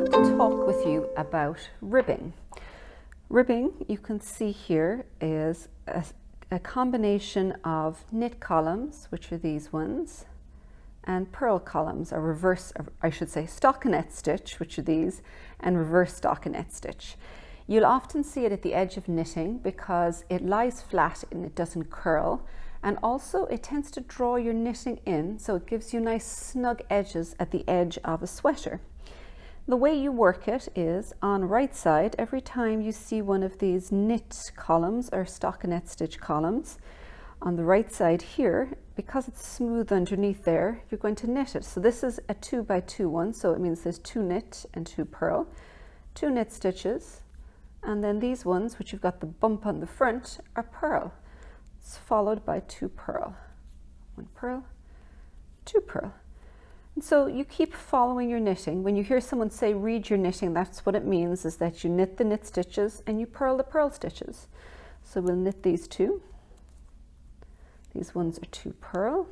want to talk with you about ribbing. Ribbing, you can see here, is a combination of knit columns, which are these ones, and purl columns, or reverse, or I should say stockinette stitch, which are these, and reverse stockinette stitch. You'll often see it at the edge of knitting because it lies flat and it doesn't curl, and also it tends to draw your knitting in, so it gives you nice snug edges at the edge of a sweater. The way you work it is on right side, every time you see one of these knit columns or stockinette stitch columns, on the right side here, because it's smooth underneath there, you're going to knit it. So this is a 2 by 2 one, so it means there's 2 knit and 2 purl, 2 knit stitches, and then these ones, which you've got the bump on the front, are purl. It's followed by 2 purl. 1 purl, 2 purl. And so you keep following your knitting. When you hear someone say read your knitting, that's what it means, is that you knit the knit stitches and you purl the purl stitches. So we'll knit these 2. These ones are 2 purl,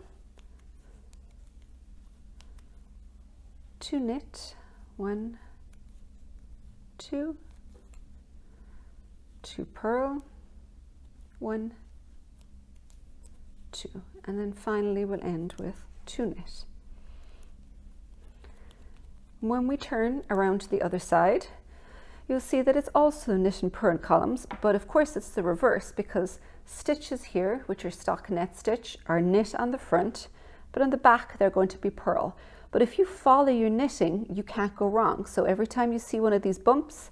2 knit, 1, 2, 2 purl, 1, 2, and then finally we'll end with 2 knit. When we turn around to the other side, you'll see that it's also knit and purl columns, but of course it's the reverse, because stitches here, which are stockinette stitch, are knit on the front, but on the back they're going to be purl. But if you follow your knitting, you can't go wrong. So every time you see one of these bumps,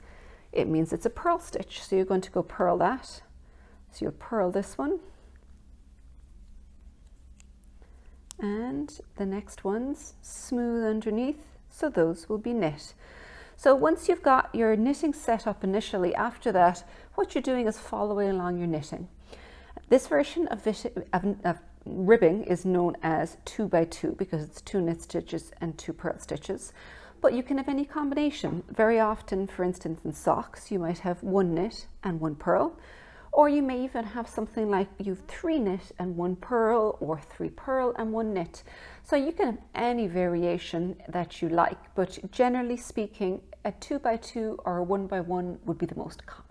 it means it's a purl stitch. So you're going to go purl that. So you'll purl this one. And the next one's smooth underneath, so those will be knit. So once you've got your knitting set up initially, after that, what you're doing is following along your knitting. This version of ribbing is known as 2 by 2 because it's 2 knit stitches and 2 purl stitches. But you can have any combination. Very often, for instance, in socks, you might have 1 knit and 1 purl. Or you may even have something like you've 3 knit and 1 purl, or 3 purl and 1 knit. So you can have any variation that you like, but generally speaking, a 2 by 2 or a 1 by 1 would be the most common.